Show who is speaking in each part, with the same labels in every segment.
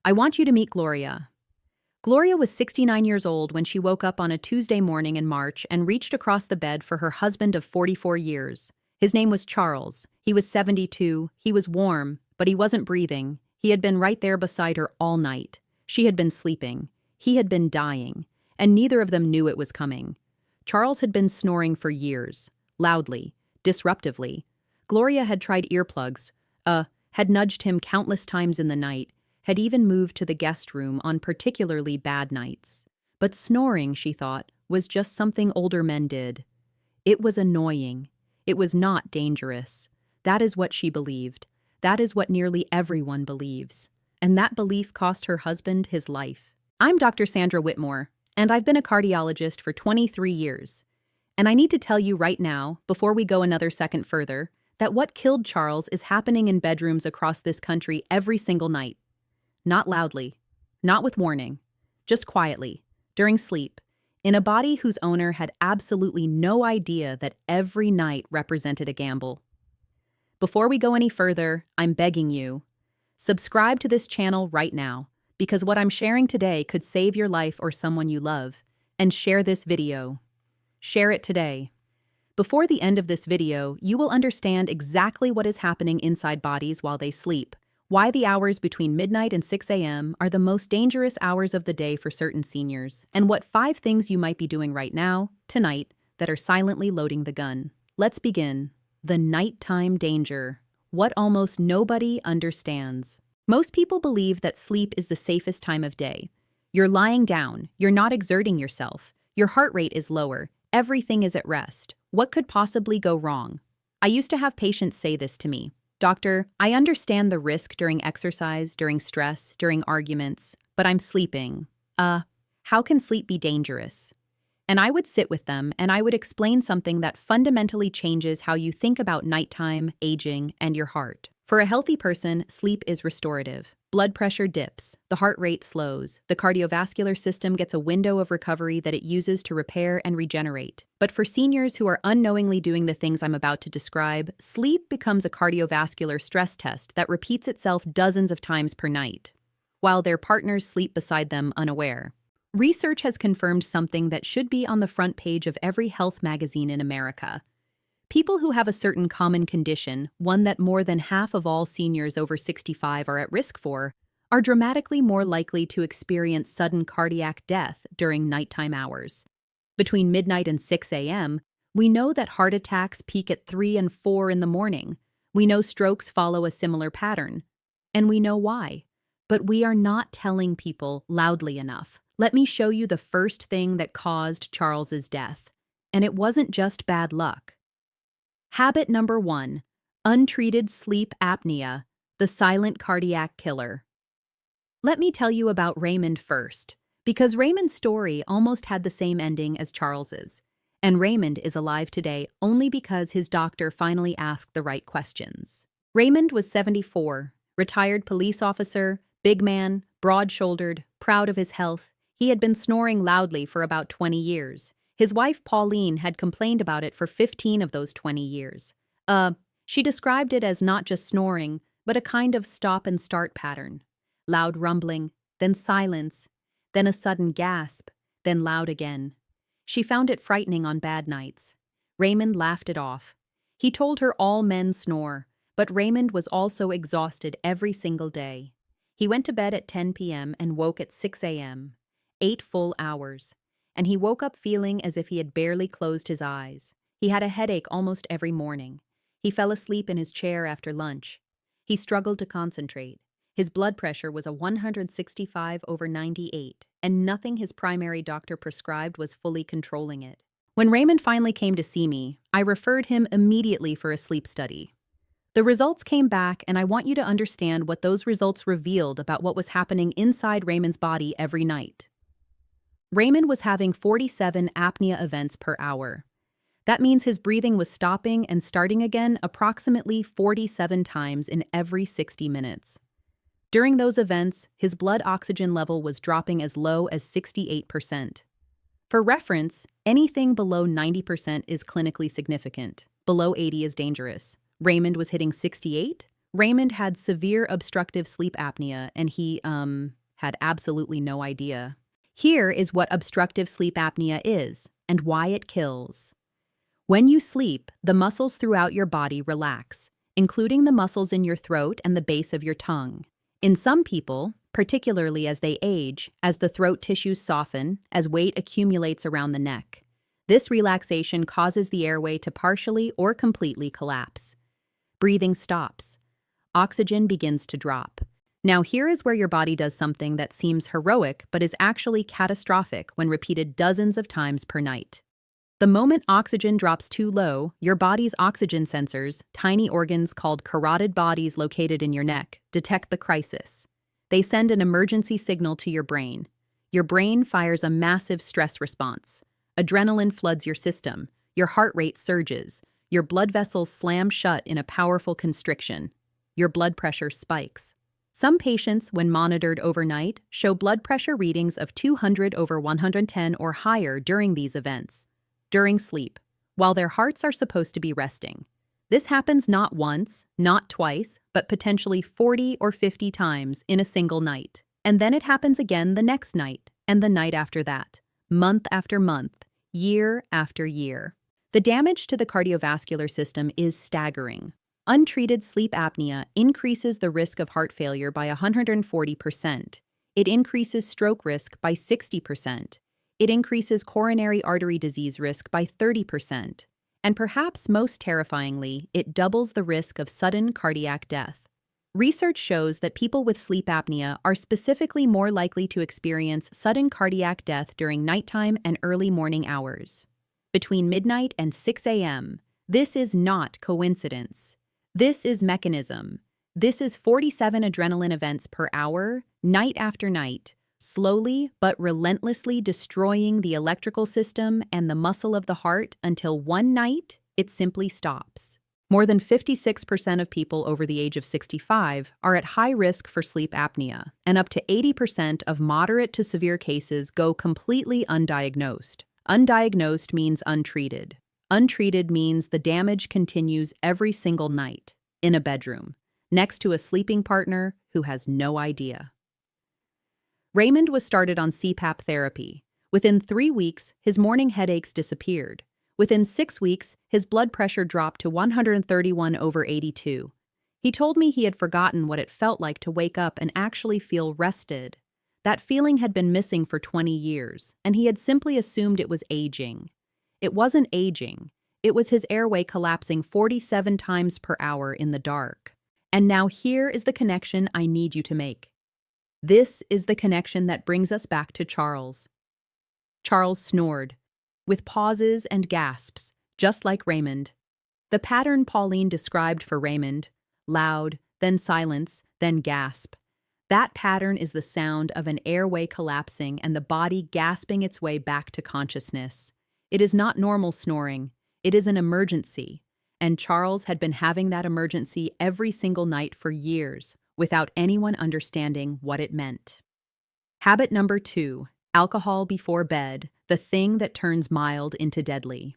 Speaker 1: I want you to meet Gloria. Gloria was 69 years old when she woke up on a Tuesday morning in March and reached across the bed for her husband of 44 years. His name was Charles. He was 72. He was warm, but he wasn't breathing. He had been right there beside her all night. She had been sleeping. He had been dying, and neither of them knew it was coming. Charles had been snoring for years, loudly, disruptively. Gloria had tried earplugs, had nudged him countless times in the night, had even moved to the guest room on particularly bad nights. But snoring, she thought, was just something older men did. It was annoying. It was not dangerous. That is what she believed. That is what nearly everyone believes. And that belief cost her husband his life. I'm Dr. Sandra Whitmore, and I've been a cardiologist for 23 years. And I need to tell you right now, before we go another second further, that what killed Charles is happening in bedrooms across this country every single night. Not loudly, not with warning, just quietly, during sleep, in a body whose owner had absolutely no idea that every night represented a gamble. Before we go any further, I'm begging you, subscribe to this channel right now, because what I'm sharing today could save your life or someone you love, and share this video. Share it today. Before the end of this video, you will understand exactly what is happening inside bodies while they sleep, why the hours between midnight and 6 a.m. are the most dangerous hours of the day for certain seniors, and what 5 things you might be doing right now, tonight, that are silently loading the gun. Let's begin. The nighttime danger. What almost nobody understands. Most people believe that sleep is the safest time of day. You're lying down, you're not exerting yourself, your heart rate is lower, everything is at rest. What could possibly go wrong? I used to have patients say this to me. Doctor, I understand the risk during exercise, during stress, during arguments, but I'm sleeping. How can sleep be dangerous? And I would sit with them and I would explain something that fundamentally changes how you think about nighttime, aging, and your heart. For a healthy person, sleep is restorative. Blood pressure dips, the heart rate slows, the cardiovascular system gets a window of recovery that it uses to repair and regenerate. But for seniors who are unknowingly doing the things I'm about to describe, sleep becomes a cardiovascular stress test that repeats itself dozens of times per night, while their partners sleep beside them unaware. Research has confirmed something that should be on the front page of every health magazine in America. People who have a certain common condition, one that more than half of all seniors over 65 are at risk for, are dramatically more likely to experience sudden cardiac death during nighttime hours. Between midnight and 6 a.m., we know that heart attacks peak at 3 and 4 in the morning. We know strokes follow a similar pattern. And we know why. But we are not telling people loudly enough. Let me show you the first thing that caused Charles's death. And it wasn't just bad luck. Habit number 1, untreated sleep apnea, the silent cardiac killer. Let me tell you about Raymond first, because Raymond's story almost had the same ending as Charles's. And Raymond is alive today only because his doctor finally asked the right questions. Raymond was 74, retired police officer, big man, broad-shouldered, proud of his health. He had been snoring loudly for about 20 years. His wife, Pauline, had complained about it for 15 of those 20 years. She described it as not just snoring, but a kind of stop-and-start pattern. Loud rumbling, then silence, then a sudden gasp, then loud again. She found it frightening on bad nights. Raymond laughed it off. He told her all men snore, but Raymond was also exhausted every single day. He went to bed at 10 p.m. and woke at 6 a.m., 8 full hours. And he woke up feeling as if he had barely closed his eyes. He had a headache almost every morning. He fell asleep in his chair after lunch. He struggled to concentrate. His blood pressure was a 165/98, and nothing his primary doctor prescribed was fully controlling it. When Raymond finally came to see me, I referred him immediately for a sleep study. The results came back, and I want you to understand what those results revealed about what was happening inside Raymond's body every night. Raymond was having 47 apnea events per hour. That means his breathing was stopping and starting again approximately 47 times in every 60 minutes. During those events, his blood oxygen level was dropping as low as 68%. For reference, anything below 90% is clinically significant. Below 80 is dangerous. Raymond was hitting 68, Raymond had severe obstructive sleep apnea and he, had absolutely no idea. Here is what obstructive sleep apnea is and why it kills. When you sleep, the muscles throughout your body relax, including the muscles in your throat and the base of your tongue. In some people, particularly as they age, as the throat tissues soften, as weight accumulates around the neck, this relaxation causes the airway to partially or completely collapse. Breathing stops. Oxygen begins to drop. Now here is where your body does something that seems heroic but is actually catastrophic when repeated dozens of times per night. The moment oxygen drops too low, your body's oxygen sensors, tiny organs called carotid bodies located in your neck, detect the crisis. They send an emergency signal to your brain. Your brain fires a massive stress response. Adrenaline floods your system. Your heart rate surges. Your blood vessels slam shut in a powerful constriction. Your blood pressure spikes. Some patients, when monitored overnight, show blood pressure readings of 200/110 or higher during these events. During sleep, while their hearts are supposed to be resting. This happens not once, not twice, but potentially 40 or 50 times in a single night. And then it happens again the next night, and the night after that, month after month, year after year. The damage to the cardiovascular system is staggering. Untreated sleep apnea increases the risk of heart failure by 140%. It increases stroke risk by 60%. It increases coronary artery disease risk by 30%. And perhaps most terrifyingly, it doubles the risk of sudden cardiac death. Research shows that people with sleep apnea are specifically more likely to experience sudden cardiac death during nighttime and early morning hours. Between midnight and 6 a.m., this is not coincidence. This is mechanism. This is 47 adrenaline events per hour, night after night, slowly but relentlessly destroying the electrical system and the muscle of the heart until one night it simply stops. More than 56% of people over the age of 65 are at high risk for sleep apnea, and up to 80% of moderate to severe cases go completely undiagnosed. Undiagnosed means untreated. Untreated means the damage continues every single night, in a bedroom, next to a sleeping partner who has no idea. Raymond was started on CPAP therapy. Within 3 weeks, his morning headaches disappeared. Within 6 weeks, his blood pressure dropped to 131/82. He told me he had forgotten what it felt like to wake up and actually feel rested. That feeling had been missing for 20 years, and he had simply assumed it was aging. It wasn't aging. It was his airway collapsing 47 times per hour in the dark. And now here is the connection I need you to make. This is the connection that brings us back to Charles. Charles snored, with pauses and gasps, just like Raymond. The pattern Pauline described for Raymond, loud, then silence, then gasp. That pattern is the sound of an airway collapsing and the body gasping its way back to consciousness. It is not normal snoring. It is an emergency. And Charles had been having that emergency every single night for years, without anyone understanding what it meant. Habit number 2, alcohol before bed, the thing that turns mild into deadly.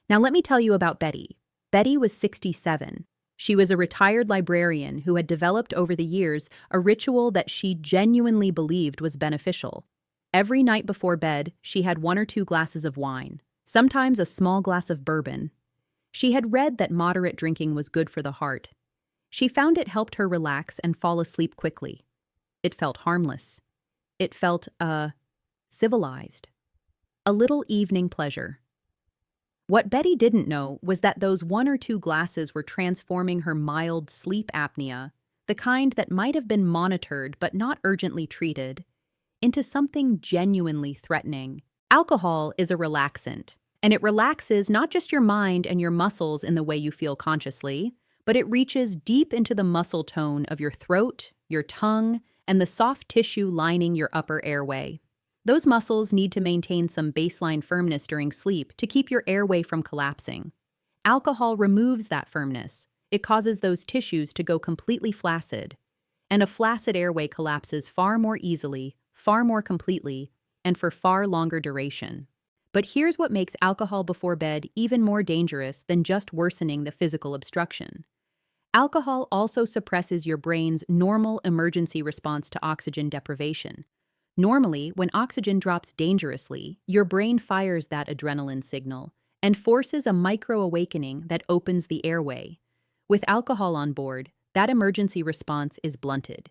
Speaker 1: Now let me tell you about Betty. Betty was 67. She was a retired librarian who had developed over the years a ritual that she genuinely believed was beneficial. Every night before bed, she had 1 or 2 glasses of wine, sometimes a small glass of bourbon. She had read that moderate drinking was good for the heart. She found it helped her relax and fall asleep quickly. It felt harmless. It felt, civilized. A little evening pleasure. What Betty didn't know was that those 1 or 2 glasses were transforming her mild sleep apnea, the kind that might have been monitored but not urgently treated, into something genuinely threatening. Alcohol is a relaxant, and it relaxes not just your mind and your muscles in the way you feel consciously, but it reaches deep into the muscle tone of your throat, your tongue, and the soft tissue lining your upper airway. Those muscles need to maintain some baseline firmness during sleep to keep your airway from collapsing. Alcohol removes that firmness. It causes those tissues to go completely flaccid. And a flaccid airway collapses far more easily, far more completely, and for far longer duration. But here's what makes alcohol before bed even more dangerous than just worsening the physical obstruction. Alcohol also suppresses your brain's normal emergency response to oxygen deprivation. Normally, when oxygen drops dangerously, your brain fires that adrenaline signal and forces a micro-awakening that opens the airway. With alcohol on board, that emergency response is blunted.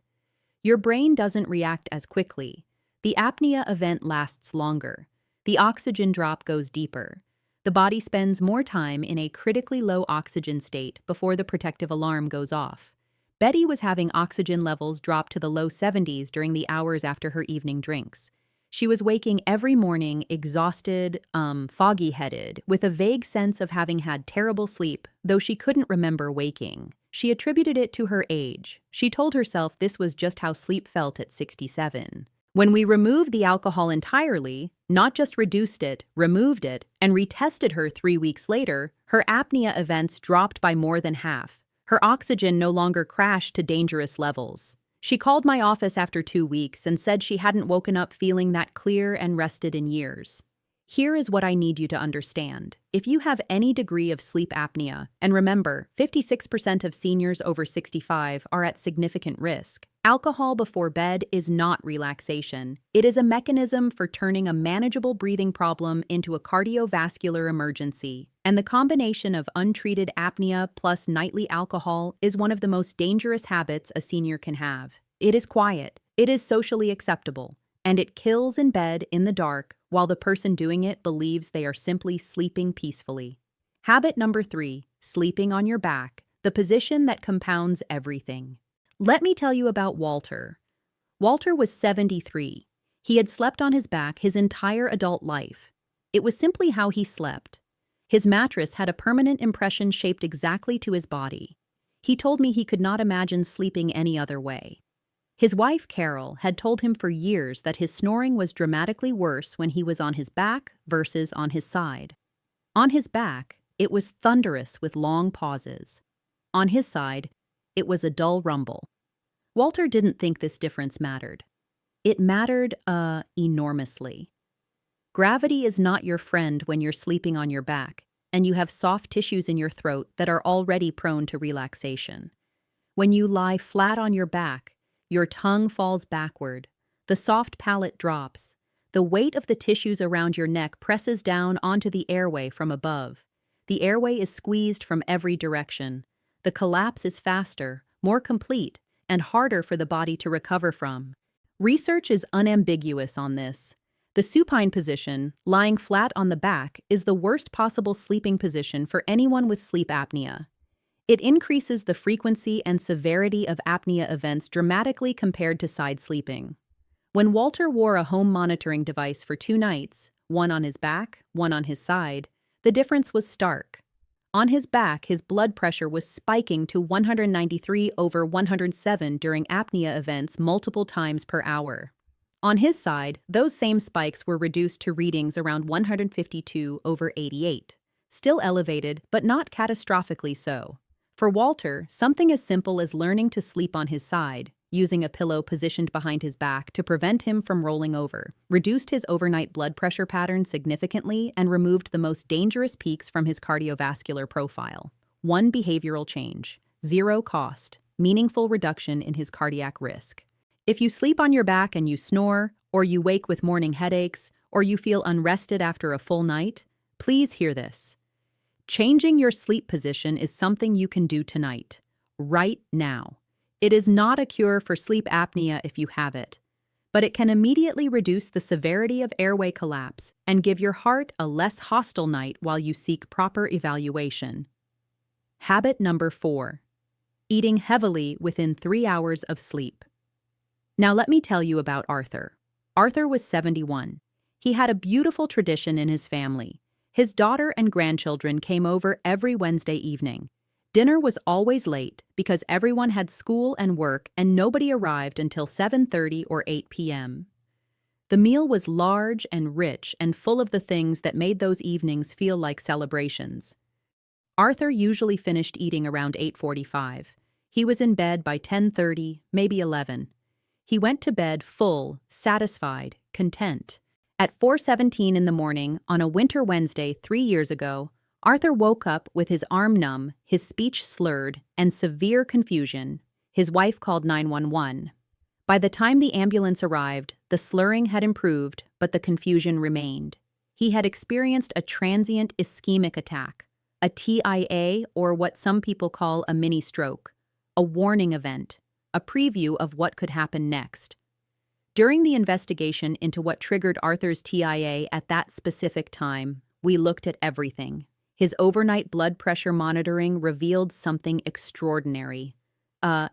Speaker 1: Your brain doesn't react as quickly. The apnea event lasts longer. The oxygen drop goes deeper. The body spends more time in a critically low oxygen state before the protective alarm goes off. Betty was having oxygen levels drop to the low 70s during the hours after her evening drinks. She was waking every morning exhausted, foggy-headed, with a vague sense of having had terrible sleep, though she couldn't remember waking. She attributed it to her age. She told herself this was just how sleep felt at 67. When we removed the alcohol entirely, not just reduced it, removed it, and retested her 3 weeks later, her apnea events dropped by more than half. Her oxygen no longer crashed to dangerous levels. She called my office after 2 weeks and said she hadn't woken up feeling that clear and rested in years. Here is what I need you to understand. If you have any degree of sleep apnea, and remember, 56% of seniors over 65 are at significant risk, alcohol before bed is not relaxation. It is a mechanism for turning a manageable breathing problem into a cardiovascular emergency. And the combination of untreated apnea plus nightly alcohol is one of the most dangerous habits a senior can have. It is quiet, it is socially acceptable, and it kills in bed in the dark while the person doing it believes they are simply sleeping peacefully. Habit number 3, sleeping on your back, the position that compounds everything. Let me tell you about Walter. Walter was 73. He had slept on his back his entire adult life. It was simply how he slept. His mattress had a permanent impression shaped exactly to his body. He told me he could not imagine sleeping any other way. His wife, Carol, had told him for years that his snoring was dramatically worse when he was on his back versus on his side. On his back, it was thunderous with long pauses. On his side, it was a dull rumble. Walter didn't think this difference mattered. It mattered, enormously. Gravity is not your friend when you're sleeping on your back, and you have soft tissues in your throat that are already prone to relaxation. When you lie flat on your back, your tongue falls backward, the soft palate drops, the weight of the tissues around your neck presses down onto the airway from above. The airway is squeezed from every direction. The collapse is faster, more complete, and harder for the body to recover from. Research is unambiguous on this. The supine position, lying flat on the back, is the worst possible sleeping position for anyone with sleep apnea. It increases the frequency and severity of apnea events dramatically compared to side sleeping. When Walter wore a home monitoring device for 2 nights, one on his back, one on his side, the difference was stark. On his back, his blood pressure was spiking to 193/107 during apnea events multiple times per hour. On his side, those same spikes were reduced to readings around 152/88, still elevated, but not catastrophically so. For Walter, something as simple as learning to sleep on his side, using a pillow positioned behind his back to prevent him from rolling over, reduced his overnight blood pressure pattern significantly and removed the most dangerous peaks from his cardiovascular profile. One behavioral change, 0 cost, meaningful reduction in his cardiac risk. If you sleep on your back and you snore, or you wake with morning headaches, or you feel unrested after a full night, please hear this. Changing your sleep position is something you can do tonight, right now. It is not a cure for sleep apnea if you have it, but it can immediately reduce the severity of airway collapse and give your heart a less hostile night while you seek proper evaluation. Habit number 4. Eating heavily within 3 hours of sleep. Now let me tell you about Arthur. Arthur was 71. He had a beautiful tradition in his family. His daughter and grandchildren came over every Wednesday evening. Dinner was always late because everyone had school and work and nobody arrived until 7:30 or 8 p.m. The meal was large and rich and full of the things that made those evenings feel like celebrations. Arthur usually finished eating around 8:45. He was in bed by 10:30, maybe 11. He went to bed full, satisfied, content. At 4:17 in the morning on a winter Wednesday 3 years ago, Arthur woke up with his arm numb, his speech slurred, and severe confusion. His wife called 911. By the time the ambulance arrived, the slurring had improved, but the confusion remained. He had experienced a transient ischemic attack, a TIA, or what some people call a mini stroke, a warning event, a preview of what could happen next. During the investigation into what triggered Arthur's TIA at that specific time, we looked at everything. His overnight blood pressure monitoring revealed something extraordinary.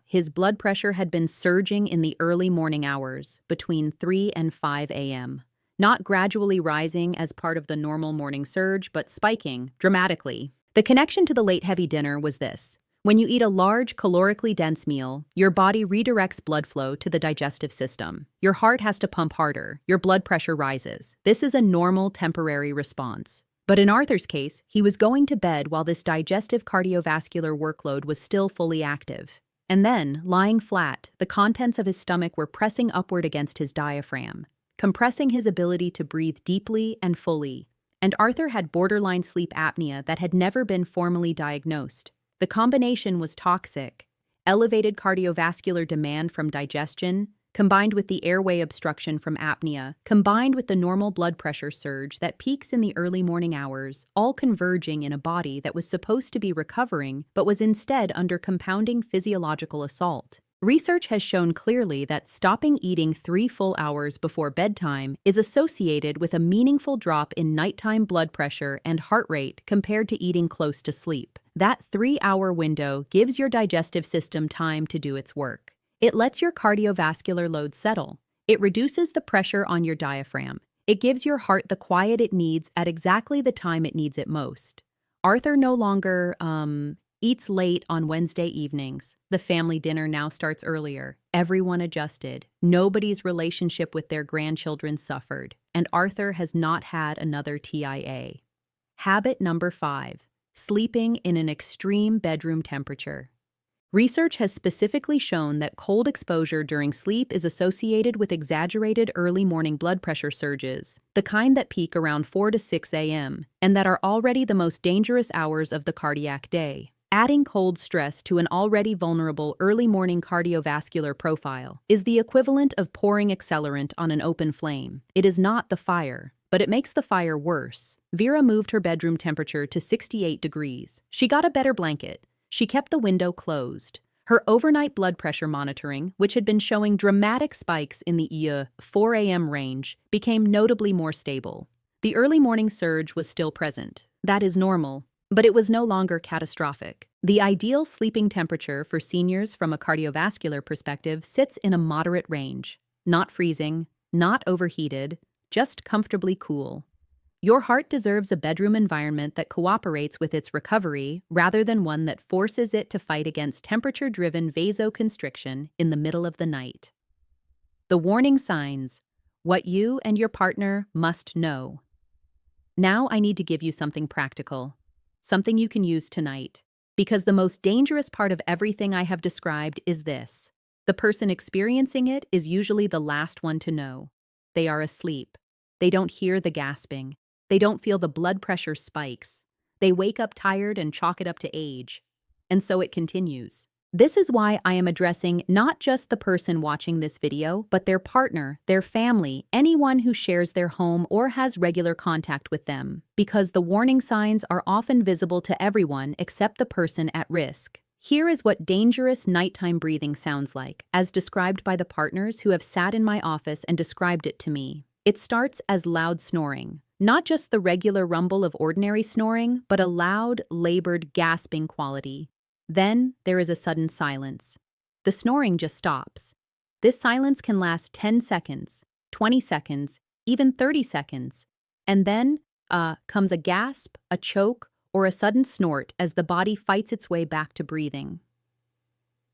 Speaker 1: His blood pressure had been surging in the early morning hours, between 3 and 5 a.m., not gradually rising as part of the normal morning surge, but spiking dramatically. The connection to the late heavy dinner was this. When you eat a large, calorically dense meal, your body redirects blood flow to the digestive system. Your heart has to pump harder, your blood pressure rises. This is a normal, temporary response. But in Arthur's case, he was going to bed while this digestive cardiovascular workload was still fully active. And then, lying flat, the contents of his stomach were pressing upward against his diaphragm, compressing his ability to breathe deeply and fully. And Arthur had borderline sleep apnea that had never been formally diagnosed. The combination was toxic. Elevated cardiovascular demand from digestion, combined with the airway obstruction from apnea, combined with the normal blood pressure surge that peaks in the early morning hours, all converging in a body that was supposed to be recovering but was instead under compounding physiological assault. Research has shown clearly that stopping eating 3 full hours before bedtime is associated with a meaningful drop in nighttime blood pressure and heart rate compared to eating close to sleep. That 3-hour window gives your digestive system time to do its work. It lets your cardiovascular load settle. It reduces the pressure on your diaphragm. It gives your heart the quiet it needs at exactly the time it needs it most. Arthur no longer, eats late on Wednesday evenings. The family dinner now starts earlier. Everyone adjusted. Nobody's relationship with their grandchildren suffered. And Arthur has not had another TIA. Habit number 5. Sleeping in an extreme bedroom temperature. Research has specifically shown that cold exposure during sleep is associated with exaggerated early morning blood pressure surges, the kind that peak around 4 to 6 a.m., and that are already the most dangerous hours of the cardiac day. Adding cold stress to an already vulnerable early morning cardiovascular profile is the equivalent of pouring accelerant on an open flame. It is not the fire, but it makes the fire worse. Vera moved her bedroom temperature to 68 degrees. She got a better blanket. She kept the window closed. Her overnight blood pressure monitoring, which had been showing dramatic spikes in the 4 a.m. range, became notably more stable. The early morning surge was still present. That is normal, but it was no longer catastrophic. The ideal sleeping temperature for seniors from a cardiovascular perspective sits in a moderate range. Not freezing, not overheated, just comfortably cool. Your heart deserves a bedroom environment that cooperates with its recovery rather than one that forces it to fight against temperature-driven vasoconstriction in the middle of the night. The warning signs: what you and your partner must know. Now I need to give you something practical, something you can use tonight, because the most dangerous part of everything I have described is this. The person experiencing it is usually the last one to know. They are asleep. They don't hear the gasping. They don't feel the blood pressure spikes. They wake up tired and chalk it up to age. And so it continues. This is why I am addressing not just the person watching this video, but their partner, their family, anyone who shares their home or has regular contact with them, because the warning signs are often visible to everyone except the person at risk. Here is what dangerous nighttime breathing sounds like, as described by the partners who have sat in my office and described it to me. It starts as loud snoring. Not just the regular rumble of ordinary snoring, but a loud, labored, gasping quality. Then there is a sudden silence. The snoring just stops. This silence can last 10 seconds, 20 seconds, even 30 seconds. And then comes a gasp, a choke, or a sudden snort as the body fights its way back to breathing.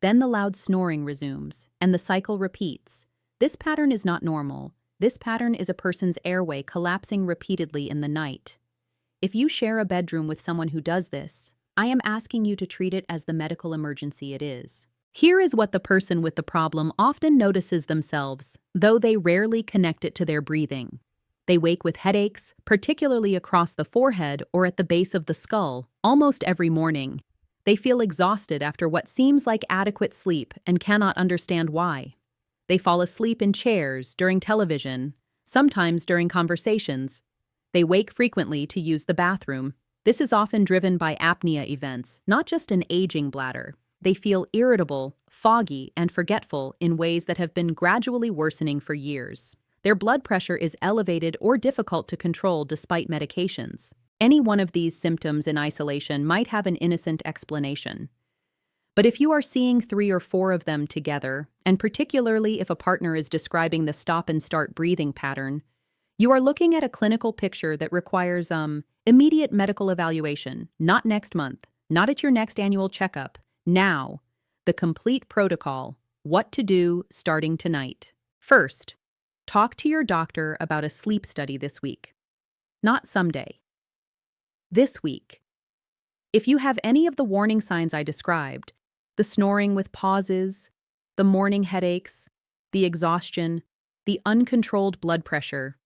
Speaker 1: Then the loud snoring resumes, and the cycle repeats. This pattern is not normal. This pattern is a person's airway collapsing repeatedly in the night. If you share a bedroom with someone who does this, I am asking you to treat it as the medical emergency it is. Here is what the person with the problem often notices themselves, though they rarely connect it to their breathing. They wake with headaches, particularly across the forehead or at the base of the skull, almost every morning. They feel exhausted after what seems like adequate sleep and cannot understand why. They fall asleep in chairs, during television, sometimes during conversations. They wake frequently to use the bathroom. This is often driven by apnea events, not just an aging bladder. They feel irritable, foggy, and forgetful in ways that have been gradually worsening for years. Their blood pressure is elevated or difficult to control despite medications. Any one of these symptoms in isolation might have an innocent explanation. But if you are seeing 3 or 4 of them together, and particularly if a partner is describing the stop and start breathing pattern, you are looking at a clinical picture that requires immediate medical evaluation, not next month, not at your next annual checkup. Now, the complete protocol, what to do starting tonight. First, talk to your doctor about a sleep study this week. Not someday. This week. If you have any of the warning signs I described, the snoring with pauses, the morning headaches, the exhaustion, the uncontrolled blood pressure,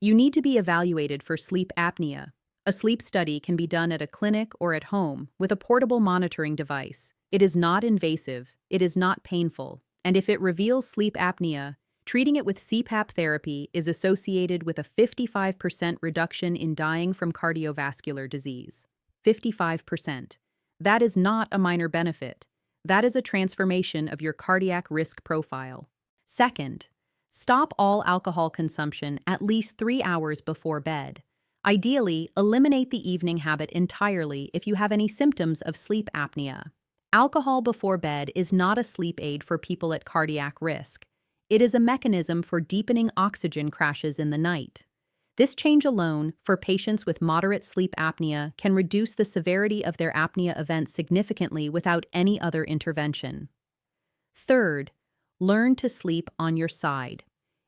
Speaker 1: you need to be evaluated for sleep apnea. A sleep study can be done at a clinic or at home with a portable monitoring device. It is not invasive, it is not painful, and if it reveals sleep apnea, treating it with CPAP therapy is associated with a 55% reduction in dying from cardiovascular disease. 55%. That is not a minor benefit. That is a transformation of your cardiac risk profile. Second, stop all alcohol consumption at least 3 hours before bed. Ideally, eliminate the evening habit entirely if you have any symptoms of sleep apnea. Alcohol before bed is not a sleep aid for people at cardiac risk. It is a mechanism for deepening oxygen crashes in the night. This change alone, for patients with moderate sleep apnea, can reduce the severity of their apnea events significantly without any other intervention. Third, learn to sleep on your side.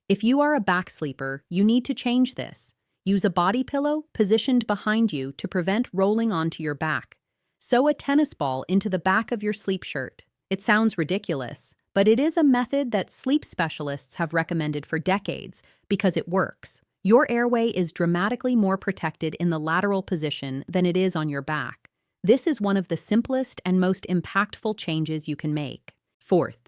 Speaker 1: If you are a back sleeper, you need to change this. Use a body pillow positioned behind you to prevent rolling onto your back. Sew a tennis ball into the back of your sleep shirt. It sounds ridiculous, but it is a method that sleep specialists have recommended for decades because it works. Your airway is dramatically more protected in the lateral position than it is on your back. This is one of the simplest and most impactful changes you can make. Fourth,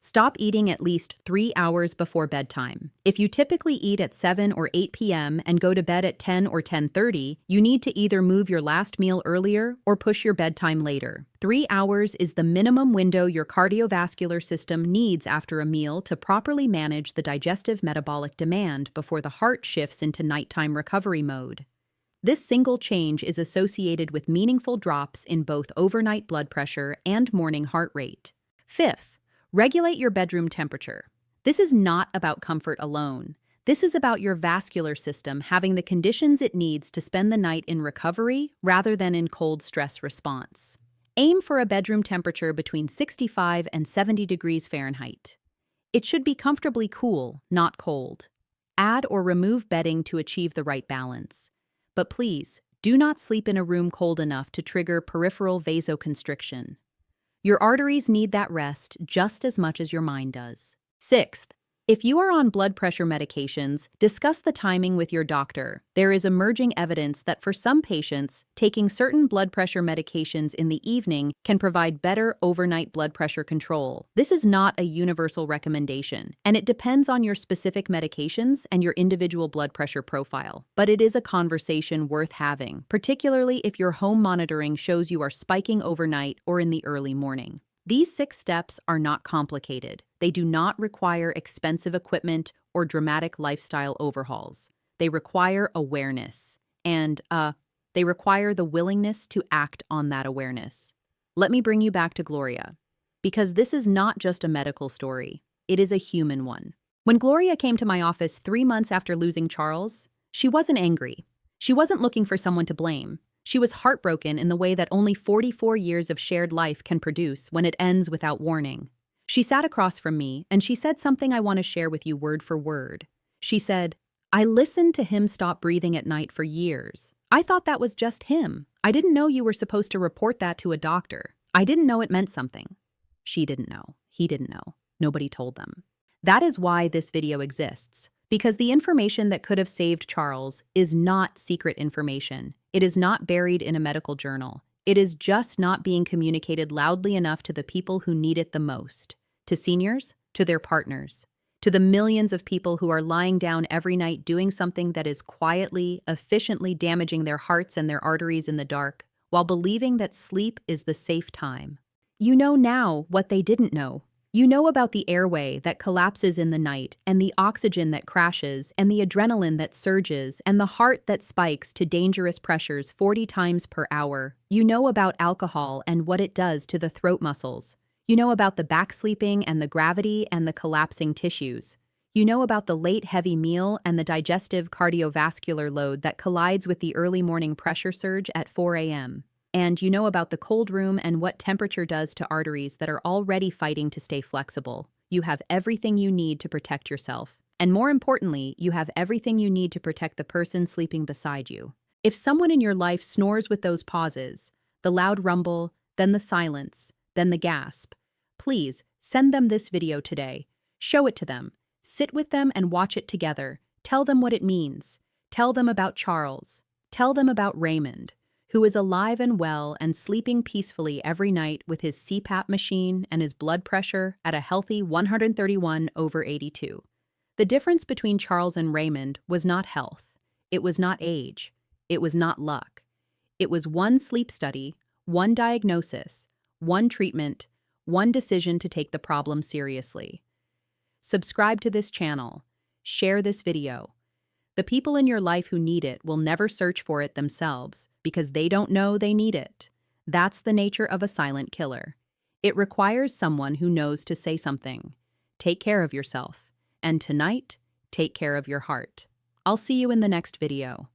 Speaker 1: stop eating at least 3 hours before bedtime. If you typically eat at 7 or 8 p.m. and go to bed at 10 or 10:30, you need to either move your last meal earlier or push your bedtime later. 3 hours is the minimum window your cardiovascular system needs after a meal to properly manage the digestive metabolic demand before the heart shifts into nighttime recovery mode. This single change is associated with meaningful drops in both overnight blood pressure and morning heart rate. Fifth, regulate your bedroom temperature. This is not about comfort alone. This is about your vascular system having the conditions it needs to spend the night in recovery rather than in cold stress response. Aim for a bedroom temperature between 65 and 70 degrees Fahrenheit. It should be comfortably cool, not cold. Add or remove bedding to achieve the right balance. But please, do not sleep in a room cold enough to trigger peripheral vasoconstriction. Your arteries need that rest just as much as your mind does. Sixth, if you are on blood pressure medications, discuss the timing with your doctor. There is emerging evidence that for some patients, taking certain blood pressure medications in the evening can provide better overnight blood pressure control. This is not a universal recommendation, and it depends on your specific medications and your individual blood pressure profile. But it is a conversation worth having, particularly if your home monitoring shows you are spiking overnight or in the early morning. These 6 steps are not complicated. They do not require expensive equipment or dramatic lifestyle overhauls. They require awareness, and they require the willingness to act on that awareness. Let me bring you back to Gloria, because this is not just a medical story. It is a human one. When Gloria came to my office 3 months after losing Charles, she wasn't angry. She wasn't looking for someone to blame. She was heartbroken in the way that only 44 years of shared life can produce when it ends without warning. She sat across from me, and she said something I want to share with you word for word. She said, "I listened to him stop breathing at night for years. I thought that was just him. I didn't know you were supposed to report that to a doctor. I didn't know it meant something." She didn't know. He didn't know. Nobody told them. That is why this video exists, Because the information that could have saved Charles is not secret information. It is not buried in a medical journal. It is just not being communicated loudly enough to the people who need it the most. To seniors, to their partners, to the millions of people who are lying down every night doing something that is quietly, efficiently damaging their hearts and their arteries in the dark, while believing that sleep is the safe time. You know now what they didn't know. You know about the airway that collapses in the night, and the oxygen that crashes, and the adrenaline that surges, and the heart that spikes to dangerous pressures 40 times per hour. You know about alcohol and what it does to the throat muscles. You know about the back sleeping and the gravity and the collapsing tissues. You know about the late heavy meal and the digestive cardiovascular load that collides with the early morning pressure surge at 4 a.m. And you know about the cold room and what temperature does to arteries that are already fighting to stay flexible. You have everything you need to protect yourself. And more importantly, you have everything you need to protect the person sleeping beside you. If someone in your life snores with those pauses, the loud rumble, then the silence, then the gasp, please send them this video today. Show it to them. Sit with them and watch it together. Tell them what it means. Tell them about Charles. Tell them about Raymond, who is alive and well and sleeping peacefully every night with his CPAP machine and his blood pressure at a healthy 131/82. The difference between Charles and Raymond was not health. It was not age. It was not luck. It was one sleep study, one diagnosis, one treatment, one decision to take the problem seriously. Subscribe to this channel. Share this video. The people in your life who need it will never search for it themselves because they don't know they need it. That's the nature of a silent killer. It requires someone who knows to say something. Take care of yourself. And tonight, take care of your heart. I'll see you in the next video.